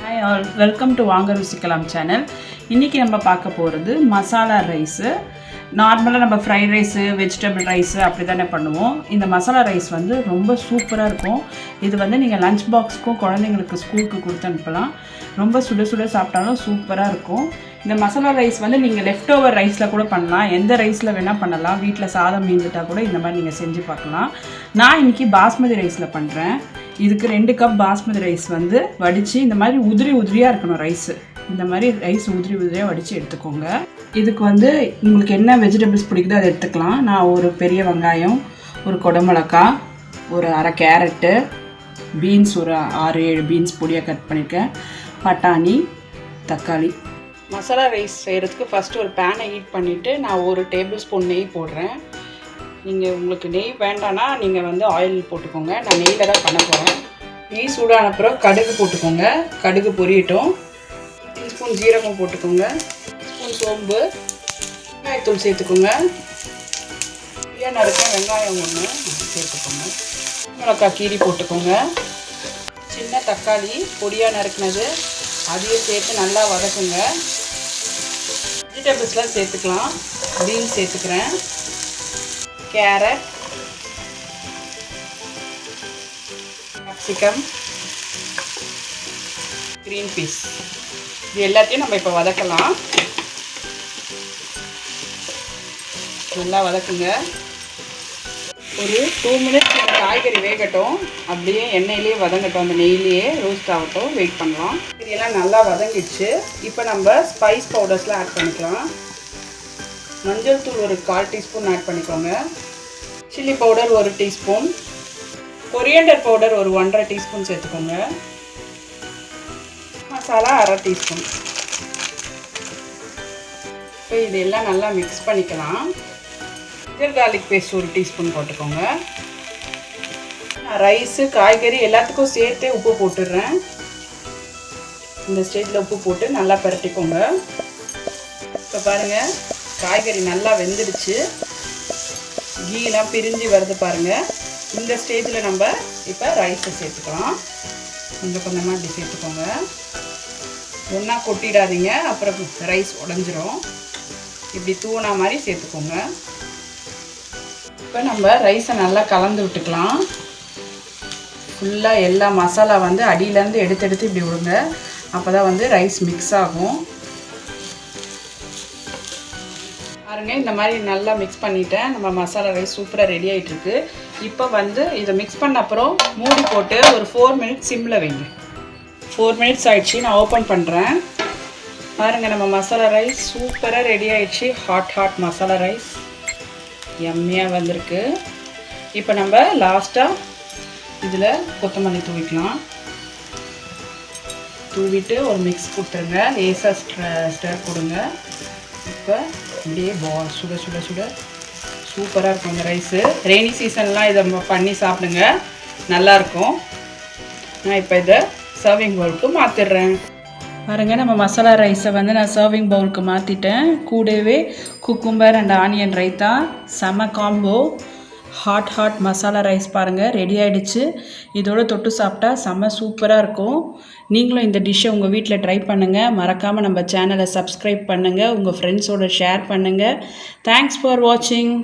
Hi all, welcome to vaangaruchikalam channel. இன்னைக்கு நம்ம பார்க்க போறது மசாலா ரைஸ். நார்மலா நம்ம ஃப்ரைட் ரைஸ், வெஜிடபிள் ரைஸ் அப்படி தானே பண்ணுவோம். இந்த மசாலா ரைஸ் வந்து ரொம்ப சூப்பரா இருக்கும். இது வந்து நீங்க லஞ்ச் பாக்ஸ்க்கும் குழந்தைங்களுக்கு ஸ்கூலுக்கு கொடுத்து அனுப்பலாம். ரொம்ப சுட சுட சாப்பிட்டாலும் சூப்பரா இருக்கும். இந்த மசாலா ரைஸ் வந்து நீங்க லெஃப்ட் ஓவர் ரைஸ்ல கூட பண்ணலாம். எந்த ரைஸ்ல வேணா பண்ணலாம். வீட்ல சாதம் மீந்துட்டா கூட இந்த மாதிரி நீங்க செஞ்சு பார்க்கலாம். நான் இன்னைக்கு பாஸ்மதி ரைஸ்ல பண்றேன். இதுக்கு 2 கப் பாஸ்மதி ரைஸ் வந்து வடித்து இந்த மாதிரி உதிரியாக இருக்கணும் ரைஸு. இந்த மாதிரி ரைஸ் உதிரியாக வடித்து எடுத்துக்கோங்க. இதுக்கு வந்து உங்களுக்கு என்ன வெஜிடபிள்ஸ் பிடிக்குதோ அதை எடுத்துக்கலாம். நான் ஒரு பெரிய வெங்காயம், ஒரு குடமிளகாய், ஒரு அரை கேரட்டு, பீன்ஸ் ஒரு 6-7 பீன்ஸ் பொடியாக கட் பண்ணியிருக்கேன், பட்டாணி, தக்காளி. மசாலா ரைஸ் செய்கிறதுக்கு ஃபஸ்ட்டு ஒரு பேனை ஹீட் பண்ணிவிட்டு நான் 1 டேபிள் ஸ்பூன் நெய் போடுறேன். நீங்கள் உங்களுக்கு நெய் வேண்டான்னா நீங்கள் வந்து ஆயில் போட்டுக்கோங்க. நான் நெய்யில் தான் பண்ண போகிறேன். நெய் சூடான அப்புறம் கடுகு போட்டுக்கோங்க. கடுகு பொரியட்டும். டீஸ்பூன் ஜீரகம் போட்டுக்கோங்க. ஸ்பூன் சோம்பு, வெங்காயத்தூள் சேர்த்துக்கோங்க. நறுக்க வெங்காயம் 1 சேர்த்துக்கோங்க. மிளகாய் கீரி போட்டுக்கோங்க. சின்ன தக்காளி பொடியாக நறுக்கினது அதையும் சேர்த்து நல்லா வதக்குங்க. வெஜிடபிள்ஸ்லாம் சேர்த்துக்கலாம். பீன்ஸ் சேர்த்துக்கிறேன், கேரட், கேப்சிகம், க்ரீன் பீஸ், இது எல்லாத்தையும் நம்ம இப்போ வதக்கலாம். நல்லா வதக்குங்க. ஒரு 2 மினிட்ஸ் காய்கறி வேகட்டும். அப்படியே எண்ணெயிலேயே வதங்கட்டும், அந்த நெய்லேயே ரோஸ்ட் ஆகட்டும். வெயிட் பண்ணலாம். இதெல்லாம் நல்லா வதங்கிடுச்சு. இப்போ நம்ம ஸ்பைஸ் பவுடர்ஸ்லாம் ஆட் பண்ணிக்கலாம். மஞ்சள் தூள் ஒரு 1/4 டீஸ்பூன் ஆட் பண்ணிக்கோங்க. Chilli powder 1 teaspoon, coriander powder ஒரு 1/2 டீஸ்பூன் சேர்த்துக்கோங்க. மசாலா 1/2 டீஸ்பூன். இப்போ இதெல்லாம் நல்லா மிக்ஸ் பண்ணிக்கலாம். ஜிஞ்சர் கார்லிக் பேஸ்ட் 1 டீஸ்பூன் போட்டுக்கோங்க. நான் ரைஸு காய்கறி எல்லாத்துக்கும் சேர்த்தே உப்பு போட்டுடுறேன். இந்த ஸ்டேஜில் உப்பு போட்டு நல்லா பரட்டிக்கோங்க. இப்போ பாருங்கள், காய்கறி நல்லா வெந்துடுச்சு. கீலாம் பிரிஞ்சு வருது பாருங்கள். இந்த ஸ்டேஜில் நம்ம இப்போ ரைஸை சேர்த்துக்கலாம். கொஞ்சம் கொஞ்சமாக இப்படி சேர்த்துக்கோங்க. ஒன்றா கொட்டிடாதீங்க, அப்புறம் ரைஸ் உடஞ்சிரும். இப்படி தூணா மாதிரி சேர்த்துக்கோங்க. இப்போ நம்ம ரைஸை நல்லா கலந்து விட்டுக்கலாம். ஃபுல்லாக எல்லா மசாலா வந்து அடியிலேருந்து எடுத்து இப்படி விடுங்க. அப்போ தான் வந்து ரைஸ் மிக்ஸ் ஆகும். பாருங்க, இந்த மாதிரி நல்லா மிக்ஸ் பண்ணிட்டேன். நம்ம மசாலா ரைஸ் சூப்பராக ரெடி ஆகிட்டுருக்கு. இப்போ வந்து இதை மிக்ஸ் பண்ண அப்புறம் மூடி போட்டு ஒரு 4 மினிட்ஸ் சிம்மில் வைங்க. 4 மினிட்ஸ் ஆயிடுச்சு. நான் ஓப்பன் பண்ணுறேன். பாருங்கள், நம்ம மசாலா ரைஸ் சூப்பராக ரெடி ஆகிடுச்சு. ஹாட் மசாலா ரைஸ் எம்மியாக வந்திருக்கு. இப்போ நம்ம லாஸ்ட்டாக இதில் கொத்தமல்லி தூவிக்கலாம். தூவிட்டு ஒரு மிக்ஸ் கொடுத்துருங்க. லேசாக ஸ்டர் கொடுங்க. இப்போ இப்படியே சுட சுட சுட சூப்பராக இருக்கும் இந்த ரைஸு. ரெய்னி சீசன்லாம் இதை பண்ணி சாப்பிடுங்க, நல்லாயிருக்கும். நான் இப்போ இதை சர்விங் பவுலுக்கு மாற்றிடுறேன். பாருங்கள், நம்ம மசாலா ரைஸை வந்து நான் சர்விங் பவுலுக்கு மாற்றிட்டேன். கூடவே குக்கும்பர் அண்ட் ஆனியன் ரைத்தா, செம காம்போ. ஹாட் மசாலா ரைஸ் பாருங்கள் ரெடி ஆகிடுச்சு. இதோட தொட்டு சாப்பிட்டா செம்ம சூப்பராக இருக்கும். நீங்களும் இந்த டிஷ்ஷை உங்கள் வீட்டில் ட்ரை பண்ணுங்கள். மறக்காமல் நம்ம சேனலை சப்ஸ்கிரைப் பண்ணுங்கள். உங்கள் ஃப்ரெண்ட்ஸோடு ஷேர் பண்ணுங்கள். தேங்க்ஸ் ஃபார் வாட்சிங்.